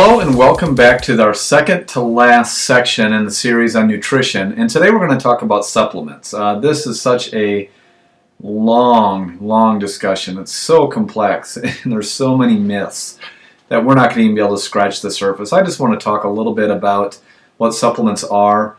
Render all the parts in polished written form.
Hello and welcome back to our second to last section in the series on nutrition, and today we're going to talk about supplements. This is such a long discussion. It's so complex and there's so many myths that we're not going to even be able to scratch the surface. I just want to talk a little bit about what supplements are,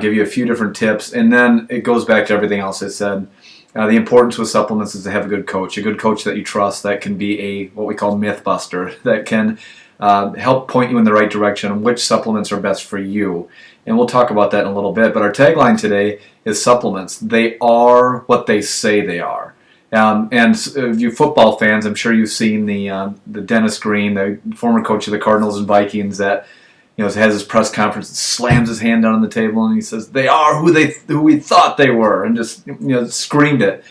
give you a few different tips, and then it goes back to everything else I said. The importance with supplements is to have a good coach that you trust, that can be what we call myth buster, that can help point you in the right direction on which supplements are best for you. And we'll talk about that in a little bit. But our tagline today is supplements. They are what they say they are. And you football fans, I'm sure you've seen the Dennis Green, the former coach of the Cardinals and Vikings, that has his press conference and slams his hand down on the table and he says, "They are who we thought they were," and just screamed it.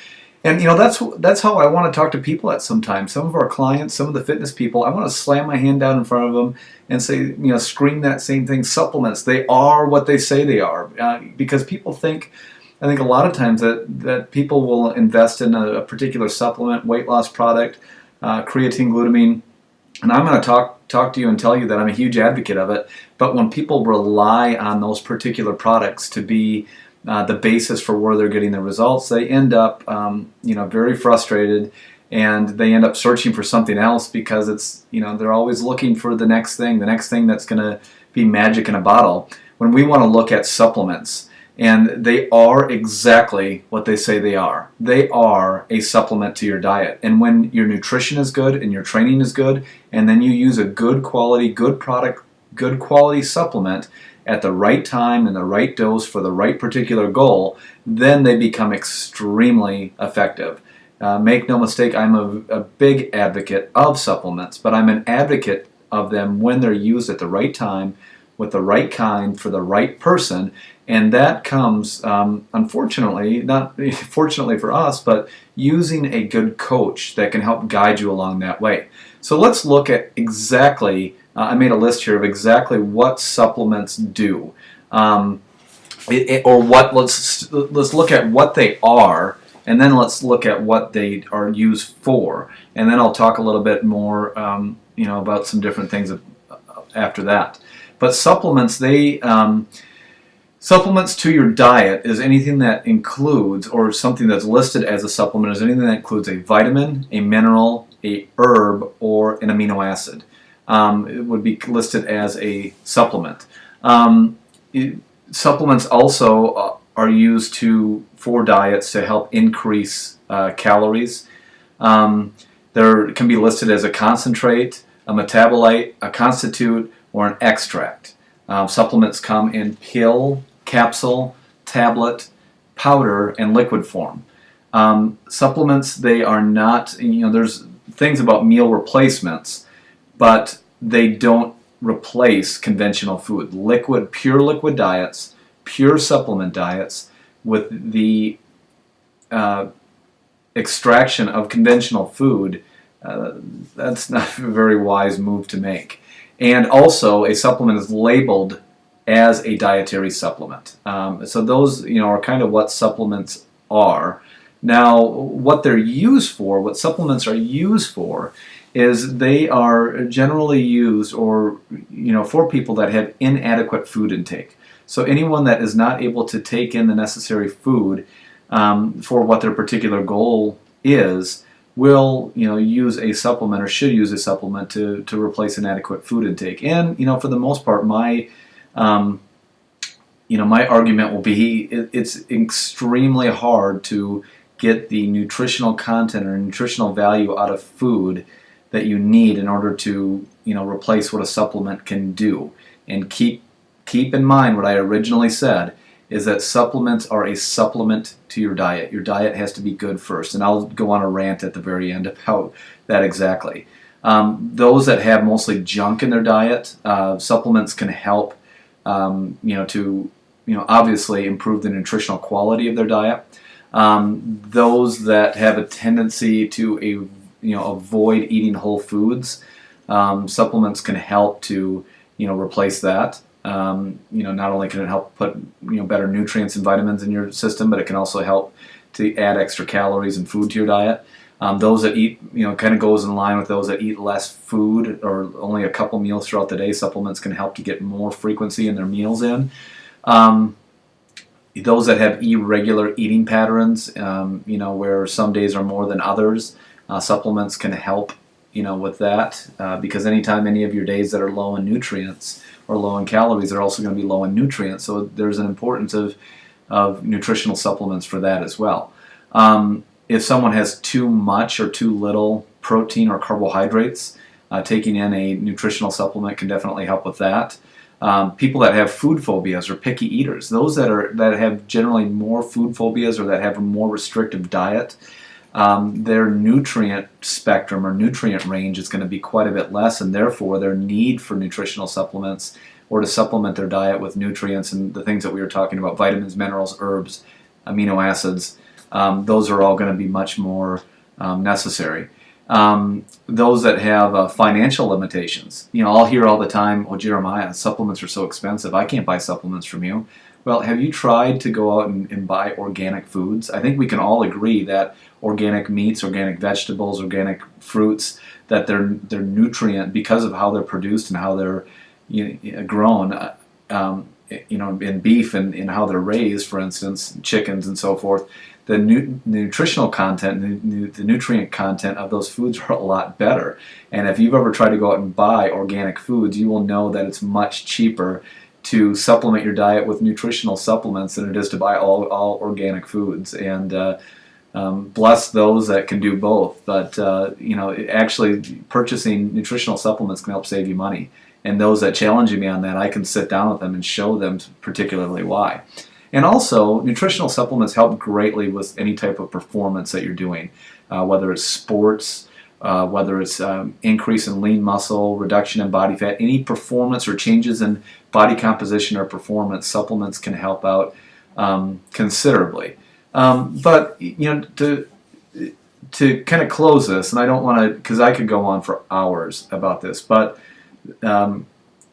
And that's how I want to talk to people at sometimes. Some of our clients, some of the fitness people, I want to slam my hand down in front of them and say, scream that same thing. Supplements, they are what they say they are. Because people think, I think a lot of times that people will invest in a particular supplement, weight loss product, creatine, glutamine, and I'm going to talk to you and tell you that I'm a huge advocate of it. But when people rely on those particular products to be the basis for where they're getting the results, they end up very frustrated, and they end up searching for something else because it's they're always looking for the next thing that's going to be magic in a bottle, when we want to look at supplements. And they are exactly what they say they are. They are a supplement to your diet. And when your nutrition is good and your training is good, and then you use a good quality, good product, good quality supplement at the right time and the right dose for the right particular goal, then they become extremely effective. Make no mistake, I'm a big advocate of supplements, but I'm an advocate of them when they're used at the right time, with the right kind, for the right person. And that comes, unfortunately, not fortunately for us, but using a good coach that can help guide you along that way. So let's look at exactly, I made a list here of exactly what supplements do. Let's look at what they are, and then let's look at what they are used for. And then I'll talk a little bit more, about some different things after that. But supplements, supplements to your diet is anything that includes, or something that's listed as a supplement, is anything that includes a vitamin, a mineral, a herb, or an amino acid. It would be listed as a supplement. Supplements also are used for diets to help increase calories. There can be listed as a concentrate, a metabolite, a constitute, or an extract. Supplements come in pill, capsule, tablet, powder, and liquid form. Supplements, they are not, there's things about meal replacements, but they don't replace conventional food. Pure liquid diets, pure supplement diets with the extraction of conventional food, that's not a very wise move to make. And also, a supplement is labeled as a dietary supplement. So those, are kind of what supplements are. Now, what they're used for, what supplements are used for, is they are generally used, or for people that have inadequate food intake. So anyone that is not able to take in the necessary food for what their particular goal is, will use a supplement, or should use a supplement to replace inadequate food intake. And for the most part, my my argument will be it's extremely hard to get the nutritional content or nutritional value out of food that you need in order to replace what a supplement can do. And keep in mind what I originally said, is that supplements are a supplement to your diet. Your diet has to be good first, and I'll go on a rant at the very end about that exactly. Those that have mostly junk in their diet, supplements can help to obviously improve the nutritional quality of their diet. Those that have a tendency to avoid eating whole foods, supplements can help to replace that. Not only can it help put better nutrients and vitamins in your system, but it can also help to add extra calories and food to your diet. Those that eat, kind of goes in line with those that eat less food or only a couple meals throughout the day. Supplements can help to get more frequency in their meals in. Um, those that have irregular eating patterns, where some days are more than others, supplements can help, with that, because anytime any of your days that are low in nutrients or low in calories are also going to be low in nutrients. So there's an importance of nutritional supplements for that as well. If someone has too much or too little protein or carbohydrates, taking in a nutritional supplement can definitely help with that. People that have food phobias or picky eaters, those that have generally more food phobias or that have a more restrictive diet, their nutrient spectrum or nutrient range is going to be quite a bit less, and therefore their need for nutritional supplements or to supplement their diet with nutrients and the things that we were talking about, vitamins, minerals, herbs, amino acids, those are all going to be much more necessary. Those that have financial limitations, I'll hear all the time, "Oh, Jeremiah, supplements are so expensive. I can't buy supplements from you." Well, have you tried to go out and buy organic foods? I think we can all agree that organic meats, organic vegetables, organic fruits, that they're nutrient because of how they're produced and how they're grown. In beef and how they're raised, for instance, chickens and so forth. The nutritional content, the nutrient content of those foods are a lot better. And if you've ever tried to go out and buy organic foods, you will know that it's much cheaper to supplement your diet with nutritional supplements than it is to buy all organic foods. And bless those that can do both. But actually purchasing nutritional supplements can help save you money. And those that challenge me on that, I can sit down with them and show them particularly why. And also, nutritional supplements help greatly with any type of performance that you're doing, whether it's sports, whether it's increase in lean muscle, reduction in body fat, any performance or changes in body composition or performance, supplements can help out considerably. But to kind of close this, and I don't want to, because I could go on for hours about this, but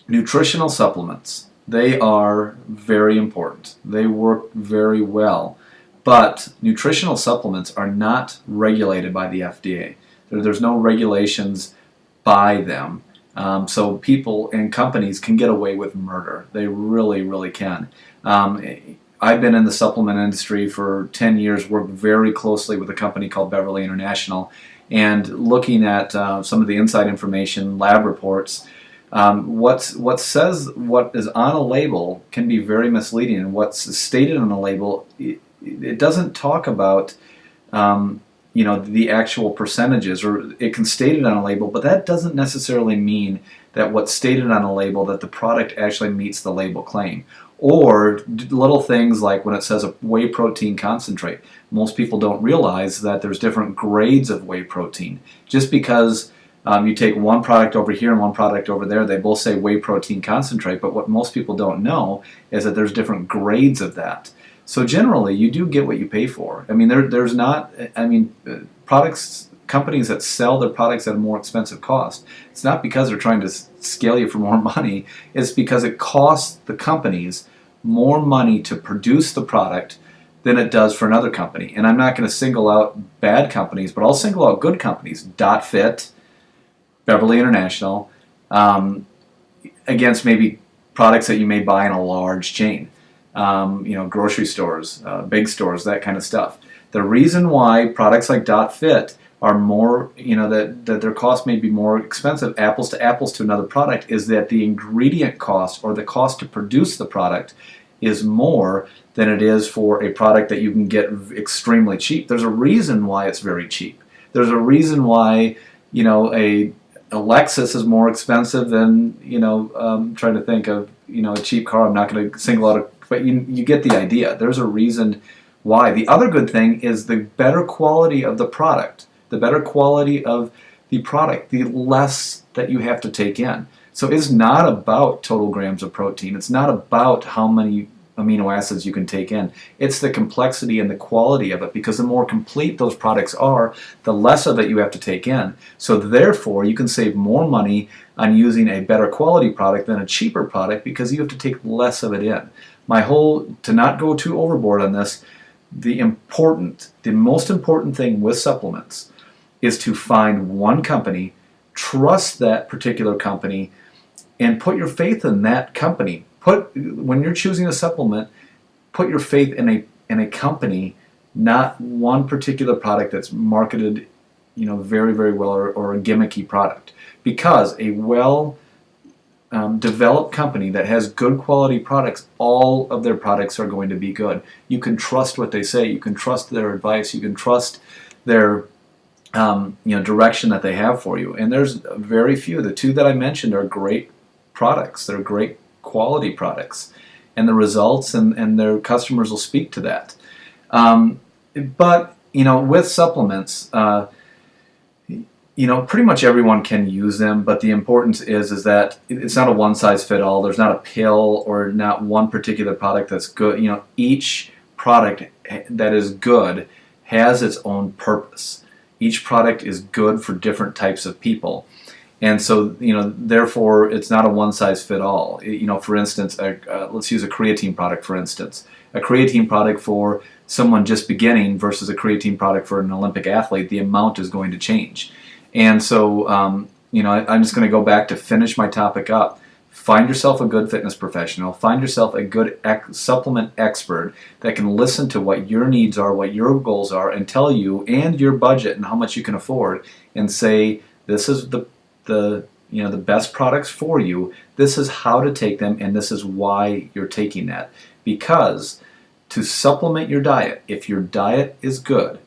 nutritional supplements, they are very important. They work very well. But nutritional supplements are not regulated by the FDA. There's no regulations by them. So people and companies can get away with murder. They really, really can. I've been in the supplement industry for 10 years, worked very closely with a company called Beverly International, and looking at some of the inside information, lab reports, what is on a label can be very misleading, and what's stated on a label, it doesn't talk about the actual percentages, or it can state it on a label, but that doesn't necessarily mean that what's stated on a label, that the product actually meets the label claim. Or little things like when it says a whey protein concentrate. Most people don't realize that there's different grades of whey protein. Just because you take one product over here and one product over there, they both say whey protein concentrate, but what most people don't know is that there's different grades of that. So generally, you do get what you pay for. I mean, there's not, companies that sell their products at a more expensive cost, it's not because they're trying to scale you for more money, it's because it costs the companies more money to produce the product than it does for another company. And I'm not going to single out bad companies, but I'll single out good companies. Fit, Beverly International, against maybe products that you may buy in a large chain. Grocery stores, big stores, that kind of stuff. The reason why products like Fit are more, that their cost may be more expensive, apples to another product, is that the ingredient cost or the cost to produce the product is more than it is for a product that you can get extremely cheap. There's a reason why it's very cheap. There's a reason why, a Lexus is more expensive than, trying to think of, a cheap car. I'm not going to single out, but you get the idea. There's a reason why. The other good thing is the better quality of the product. The better quality of the product, the less that you have to take in. So it's not about total grams of protein. It's not about how many amino acids you can take in. It's the complexity and the quality of it, because the more complete those products are, the less of it you have to take in. So therefore, you can save more money on using a better quality product than a cheaper product, because you have to take less of it in. To not go too overboard on this, the most important thing with supplements is to find one company, trust that particular company, and put your faith in that company. When you're choosing a supplement, put your faith in a company, not one particular product that's marketed, very, very well, or a gimmicky product. Because a well developed company that has good quality products, all of their products are going to be good. You can trust what they say. You can trust their advice. You can trust their direction that they have for you. And there's very few. The two that I mentioned are great products. They're great quality products, and the results and their customers will speak to that. But with supplements, pretty much everyone can use them, but the importance is that it's not a one-size-fits-all. There's not a pill or not one particular product that's good. Each product that is good has its own purpose. Each product is good for different types of people. And so, therefore, it's not a one-size-fits-all. For instance, let's use a creatine product, for instance. A creatine product for someone just beginning versus a creatine product for an Olympic athlete, the amount is going to change. And so, I'm just going to go back to finish my topic up. Find yourself a good fitness professional. Find yourself a good supplement expert that can listen to what your needs are, what your goals are, and tell you, and your budget and how much you can afford, and say, this is the best products for you. This is how to take them, and this is why you're taking that. Because to supplement your diet, if your diet is good,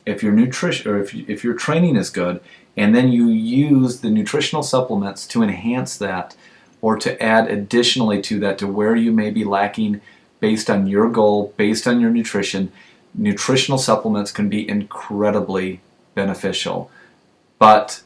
if your nutrition, or if your training is good, and then you use the nutritional supplements to enhance that, or to add additionally to that, to where you may be lacking based on your goal, based on your nutrition, nutritional supplements can be incredibly beneficial. But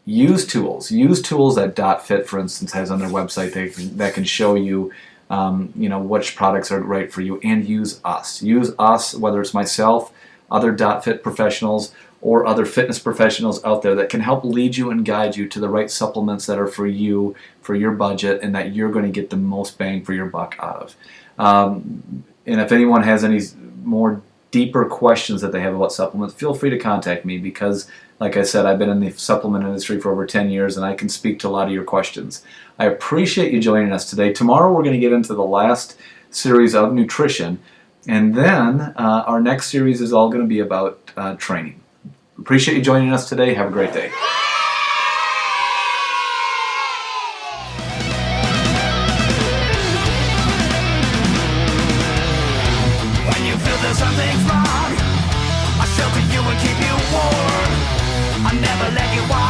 use tools that .fit, for instance, has on their website that can show you, which products are right for you, and use us. Use us, whether it's myself, other .fit professionals, or other fitness professionals out there that can help lead you and guide you to the right supplements that are for you, for your budget, and that you're going to get the most bang for your buck out of. And if anyone has any more deeper questions that they have about supplements, feel free to contact me, because, like I said, I've been in the supplement industry for over 10 years, and I can speak to a lot of your questions. I appreciate you joining us today. Tomorrow we're going to get into the last series of nutrition, and then our next series is all going to be about training. Appreciate you joining us today. Have a great day. When you feel that something's wrong, I'll shelter you and keep you warm. I'll never let you walk